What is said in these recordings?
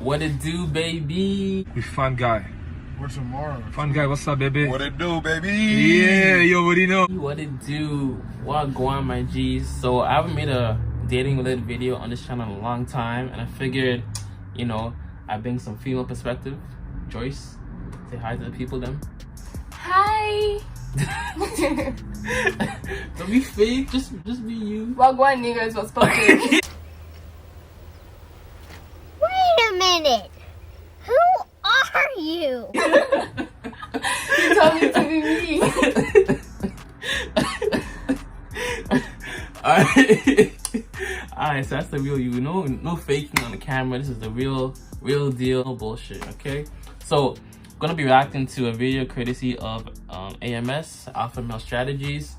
What it do, baby? We fun guy. What's tomorrow? Fun guy, what's up, baby? What it do, baby? Yeah, you already know. What it do? What go on, my G's? So I haven't made a dating related video on this channel in a long time, and I figured, you know, I bring some female perspective. Joyce, say hi to the people, them. Hi. Don't be fake. Just be you. Wagwan niggas was fucking. Wait a minute. Who are you? You told me to be me. Alright, so that's the real you. No faking on the camera. This is the real deal. No bullshit, okay? So, gonna be reacting to a video courtesy of AMS, Alpha Male Strategies.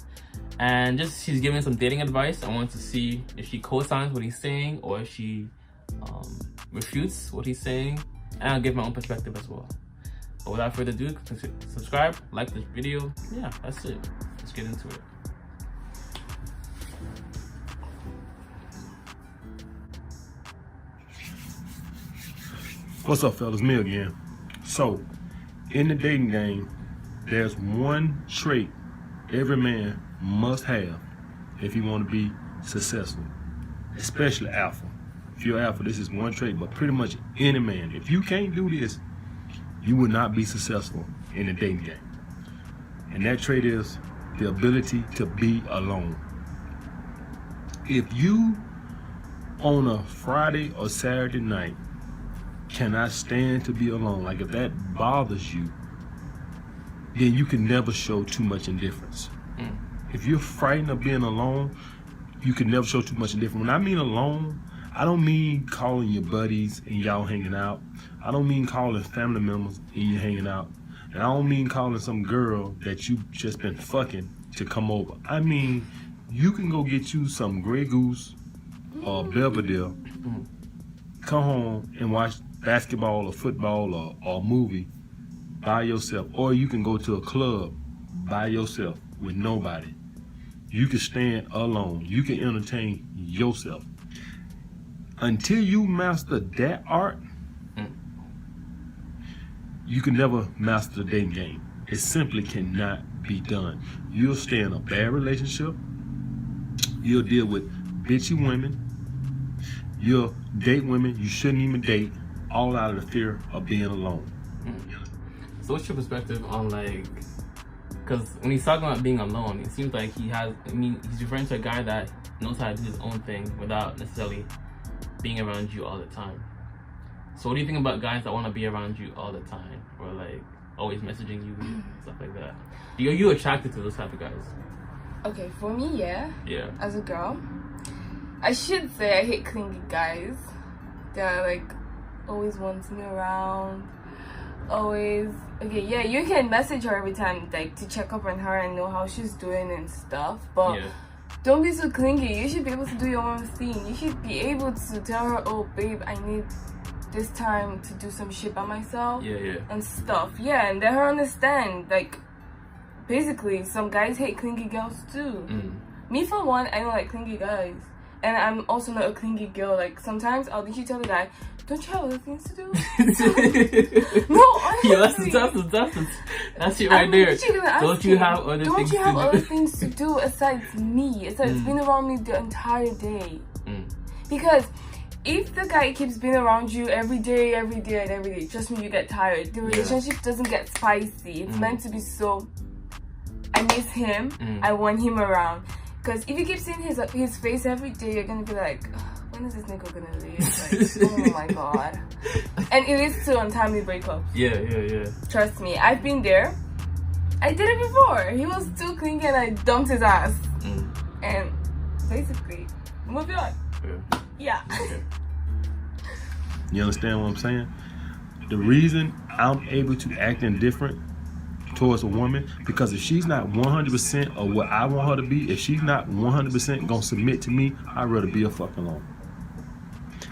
And just, she's giving some dating advice. I want to see if she co-signs what he's saying or if she refutes what he's saying. And I'll give my own perspective as well. But without further ado, subscribe, like this video. Yeah, that's it. Let's get into it. What's up, fellas? Me again. So, in the dating game, there's one trait every man must have if you want to be successful, especially alpha. If you're alpha, this is one trait, but pretty much any man. If you can't do this, you will not be successful in the dating game. And that trait is the ability to be alone. If you, on a Friday or Saturday night, cannot stand to be alone, like if that bothers you, then you can never show too much indifference. If you're frightened of being alone, you can never show too much indifference. When I mean alone, I don't mean calling your buddies and y'all hanging out. I don't mean calling family members and you hanging out. And I don't mean calling some girl that you just been fucking to come over. I mean, you can go get you some Grey Goose or Belvedere, come home and watch basketball or football or a movie by yourself. Or you can go to a club by yourself with nobody. You can stand alone. You can entertain yourself. Until you master that art, you can never master the dating game. It simply cannot be done. You'll stay in a bad relationship. You'll deal with bitchy women. You'll date women you shouldn't even date, all out of the fear of being alone. So what's your perspective on, like, because when he's talking about being alone, it seems like he's referring to a guy that knows how to do his own thing without necessarily being around you all the time. So what do you think about guys that want to be around you all the time, or like always messaging you, stuff like that? Are you attracted to those type of guys? Okay, for me, yeah. Yeah. As a girl, I should say I hate clingy guys. They're like always wants me around. Always. Okay, yeah, you can message her every time, like, to check up on her and know how she's doing and stuff, but yeah, don't be so clingy. You should be able to do your own thing. You should be able to tell her, oh babe, I need this time to do some shit by myself. yeah, and stuff. Yeah, and let her understand. Like, basically, some guys hate clingy girls too. Me for one, I don't like clingy guys, and I'm also not a clingy girl. Like, sometimes I'll literally tell the guy, don't you have other things to do? No, honestly. Yeah, that's it right there. Don't you have other things to do besides me? Besides being around me the entire day. Because if the guy keeps being around you every day, trust me, you get tired. The relationship doesn't get spicy. It's meant to be so, I miss him, I want him around. Because if you keep seeing his face every day, you're gonna be like, when is this nigga gonna leave? Like, oh my god. And it leads to untimely breakups. Yeah. Trust me, I've been there. I did it before. He was too clingy and I dumped his ass. And basically, moving on. Yeah. Okay. You understand what I'm saying? The reason I'm able to act indifferent towards a woman, because if she's not 100% of what I want her to be, if she's not 100% gonna submit to me, I'd rather be a fuck alone.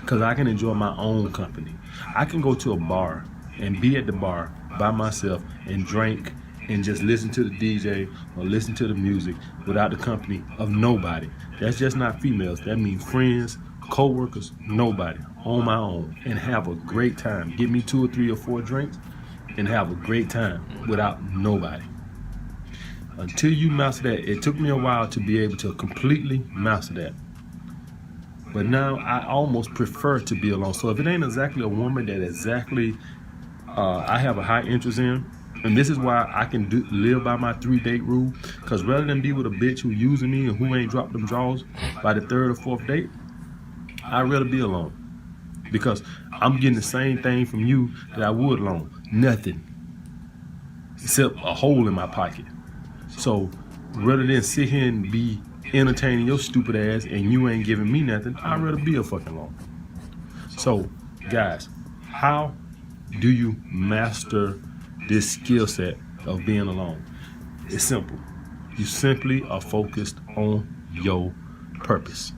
Because I can enjoy my own company. I can go to a bar and be at the bar by myself and drink and just listen to the DJ or listen to the music without the company of nobody. That's just not females. That means friends, co-workers, nobody. on my own and have a great time. Get me 2 or 3 or 4 drinks and have a great time without nobody. Until you master that, it took me a while to be able to completely master that. But now I almost prefer to be alone. So if it ain't exactly a woman that exactly I have a high interest in, and this is why I can live by my 3-date rule, because rather than be with a bitch who using me and who ain't dropped them draws by the 3rd or 4th date, I'd rather be alone. Because I'm getting the same thing from you that I would alone. Nothing. Except a hole in my pocket. So rather than sit here and be entertaining your stupid ass and you ain't giving me nothing, I'd rather be a fucking alone. So guys, how do you master this skill set of being alone? It's simple. You simply are focused on your purpose.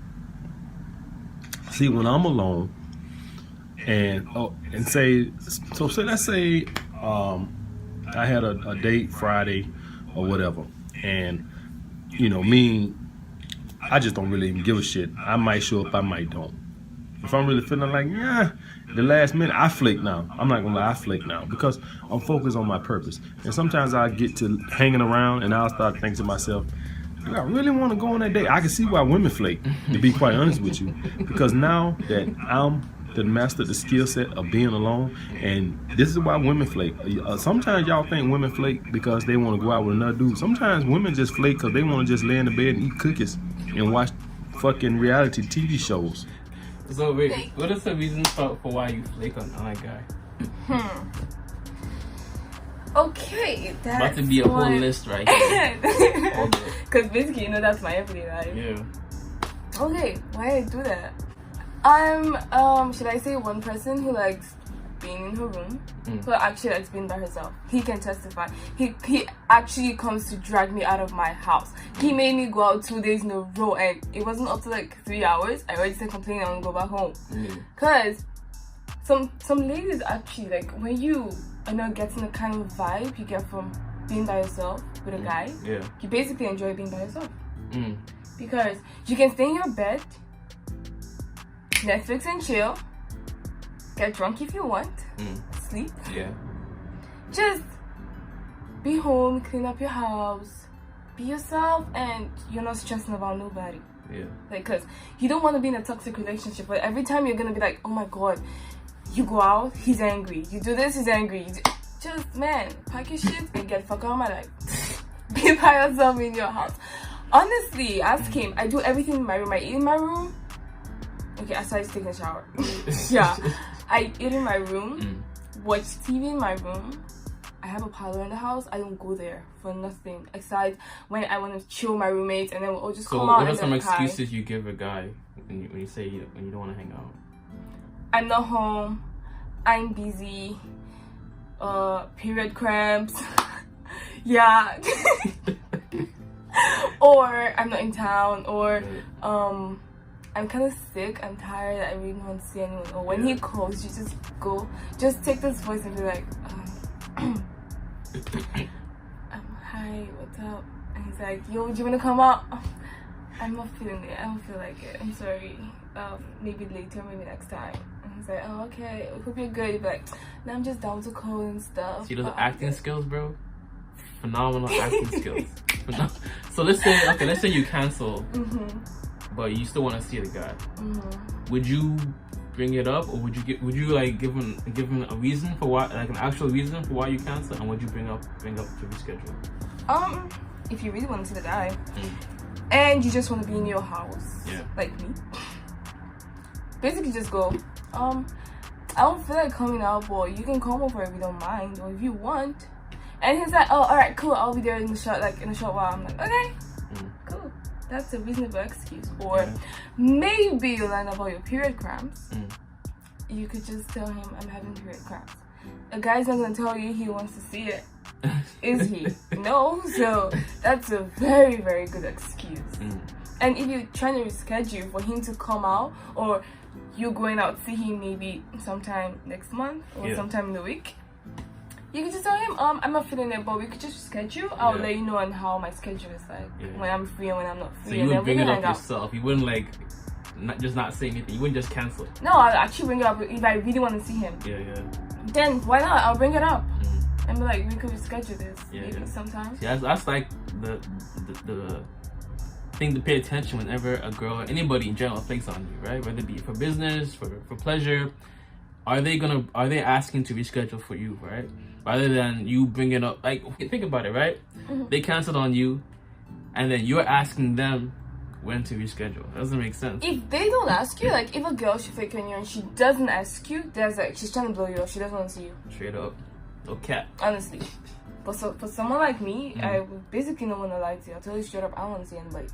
See, when I'm alone and let's say I had a date Friday or whatever, and I just don't really even give a shit. I might show up, I might don't. If I'm really feeling like, the last minute, I flake now. I'm not gonna lie, I flake now because I'm focused on my purpose. And sometimes I get to hanging around and I'll start thinking to myself, do I really want to go on that date? I can see why women flake, to be quite honest with you. Because now that I'm the master the skill set of being alone, and this is why women flake. Sometimes y'all think women flake because they want to go out with another dude. Sometimes women just flake because they want to just lay in the bed and eat cookies and watch fucking reality TV shows. So wait, what is the reason for why you flake on a guy? Okay, that's about to be a whole list right here. Because basically, that's my everyday life. Yeah. Okay, why I do that? I'm should I say one person who likes being in her room, who actually likes being by herself. He can testify. He actually comes to drag me out of my house. He made me go out 2 days in a row, and it wasn't up to like 3 hours. I already started complaining I want to go back home. Cause some ladies actually, like, when you are not getting the kind of vibe you get from being by yourself with a guy, you basically enjoy being by yourself. Because you can stay in your bed, Netflix and chill, get drunk if you want, sleep. Just be home, clean up your house, be yourself, and you're not stressing about nobody. Like, cause you don't want to be in a toxic relationship where every time you're gonna be like, oh my god, you go out, he's angry. You do this, he's angry. Just, man, pack your shit and get fuck out of my life. Be by yourself in your house. Honestly, ask him. I do everything in my room. I eat in my room. Okay, aside taking a shower. I eat in my room, watch TV in my room. I have a parlor in the house. I don't go there for nothing aside when I want to chill with my roommates, and then we'll just come out. So what are some excuses you give a guy when you say when you don't want to hang out? I'm not home. I'm busy. Period cramps. Or I'm not in town. Or I'm kind of sick. I'm tired. I really don't want to see anyone. Or when he calls, you just go. Just take this voice and be like, hi, what's up? And he's like, yo, do you want to come out? I'm not feeling it. I don't feel like it. I'm sorry. Maybe later, maybe next time. And he's like, oh, okay. Hope you're good. He'd be like, no, I'm just down to code and stuff. See those acting skills, bro? Phenomenal acting skills. So let's say you cancel, but you still want to see the guy. Would you bring it up, or would you like give him a reason for why, like an actual reason for why you cancel, and would you bring up to reschedule? If you really want to see the guy, and you just want to be in your house, like me, basically just go. I don't feel like coming out, boy. You can come over if you don't mind, or if you want. And he's like, oh, all right, cool. I'll be there in a short while. I'm like, okay, cool. That's a reasonable excuse. Or maybe you learn about your period cramps. You could just tell him, I'm having period cramps. A guy's not gonna tell you he wants to see it, is he? No. So that's a very, very good excuse. And if you're trying to reschedule for him to come out, or you're going out to see him maybe sometime next month or sometime in the week, you can just tell him, I'm not feeling it, but we could just schedule. I'll let you know on how my schedule is like, when I'm free and when I'm not free. So you would bring it up yourself. You wouldn't like not say anything. You wouldn't just cancel. No, I'll actually bring it up if I really want to see him. Yeah, yeah. Then why not? I'll bring it up and be like, we could reschedule this maybe sometimes. Yeah, that's like the thing to pay attention whenever a girl or anybody in general flakes on you, right? Whether it be for business, for pleasure. Are they asking to reschedule for you, right? Rather than you bring it up, like, think about it, right? They canceled on you, and then you're asking them when to reschedule. That doesn't make sense. If they don't ask you, like, if a girl should fake on you and she doesn't ask you, there's like, she's trying to blow you off. She doesn't want to see you. Straight up. No cap. Honestly. But so, for someone like me, I basically don't want to lie to you. I'll tell you straight up, I don't want to see anybody.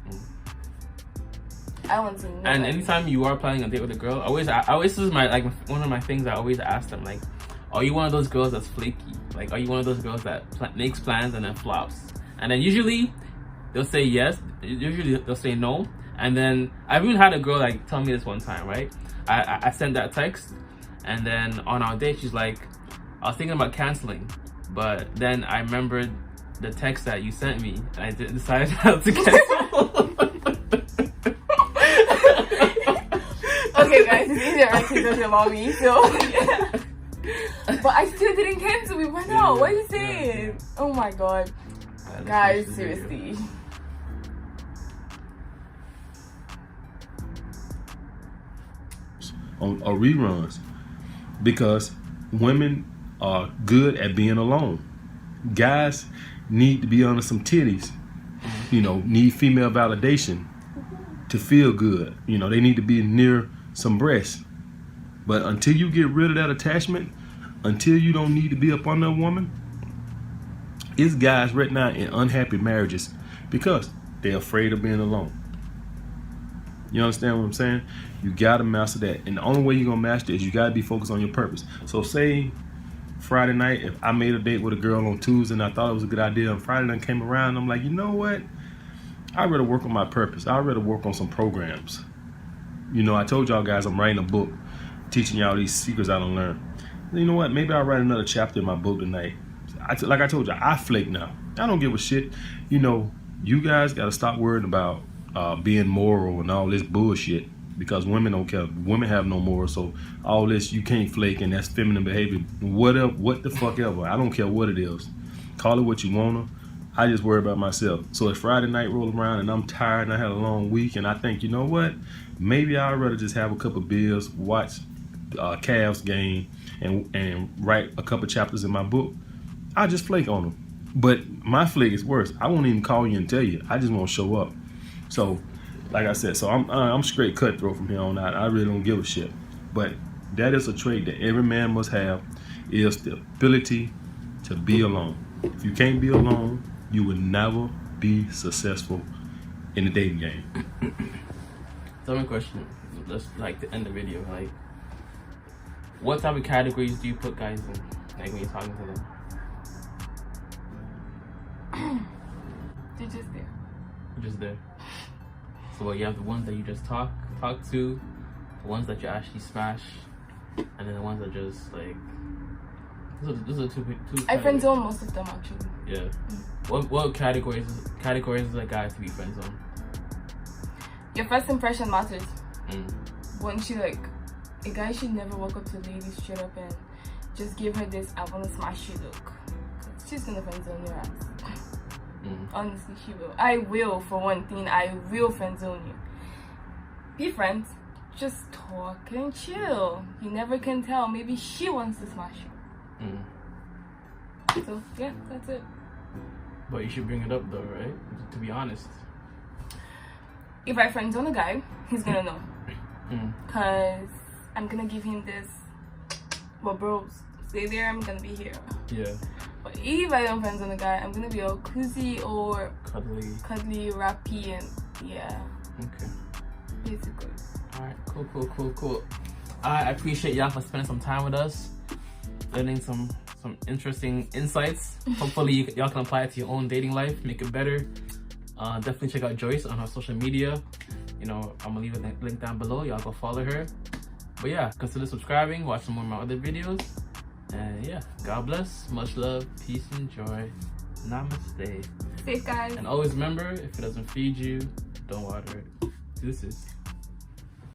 I don't want to see nobody. And anytime you are planning a date with a girl, I always this is my, like, one of my things I always ask them, like, are you one of those girls that's flaky? Like, are you one of those girls that makes plans and then flops? And then usually they'll say yes, usually they'll say no. And then I've even had a girl like tell me this one time, right? I sent that text, and then on our date she's like, I was thinking about canceling, but then I remembered the text that you sent me, and I decided not to cancel. Okay guys, it's easier to talk about me, so yeah. But I still didn't cancel it. Why not? What are you saying? Oh my god. Guys, seriously. On reruns, because women are good at being alone. Guys need to be under some titties, need female validation to feel good. They need to be near some breasts. But until you get rid of that attachment, until you don't need to be up under a woman, it's guys right now in unhappy marriages because they're afraid of being alone. You understand what I'm saying? You gotta master that. And the only way you're gonna master it is you gotta be focused on your purpose. So say Friday night, if I made a date with a girl on Tuesday and I thought it was a good idea, and Friday night came around, I'm like, you know what? I'd rather work on my purpose. I'd rather work on some programs. I told y'all guys I'm writing a book teaching y'all these secrets I don't learn. You know what? Maybe I'll write another chapter in my book tonight. Like I told you, I flake now. I don't give a shit. You guys gotta stop worrying about being moral and all this bullshit, because women don't care. Women have no morals, so all this you can't flake and that's feminine behavior. Whatever, what the fuck ever. I don't care what it is. Call it what you wanna. I just worry about myself. So if Friday night roll around and I'm tired and I had a long week and I think, you know what, maybe I'd rather just have a couple beers, watch Cavs game, and write a couple chapters in my book, I just flake on them. But my flake is worse. I won't even call you and tell you. I just won't show up. So, like I said, so I'm straight cutthroat from here on out. I really don't give a shit. But that is a trait that every man must have, is the ability to be alone. If you can't be alone, you will never be successful in the dating game. Tell me a question. Let's to end the video. Like, what type of categories do you put guys in? Like when you're talking to them? They're just there. They're just there. So you have the ones that you just talk to, the ones that you actually smash, and then the ones that just like. Those are two. I friend zone most of them actually. Yeah. What categories is a guy to be friend zone? Your first impression matters. Once you a guy should never walk up to a lady straight up and just give her this "I wanna smash you" look. She's gonna friend zone your ass. Honestly, she will. I will, for one thing. I will friend zone you. Be friends. Just talk and chill. You never can tell. Maybe she wants to smash you. So yeah, that's it. But you should bring it up though, right? To be honest. If I friend zone a guy, he's gonna know. Cause I'm gonna give him this. Well, bros, stay there. I'm gonna be here. Yeah. But if I don't friend zone a guy, I'm gonna be all cozy or cuddly, rappy, and yeah. Okay. Basically. All right. Cool. I appreciate y'all for spending some time with us, learning some interesting insights. Hopefully y'all can apply it to your own dating life, make it better. Definitely check out Joyce on her social media. I'm gonna leave a link down below. Y'all go follow her. But yeah, consider subscribing, watch some more of my other videos. And yeah, God bless, much love, peace and joy. Namaste. Safe guys. And always remember, if it doesn't feed you, don't water it. Deuces.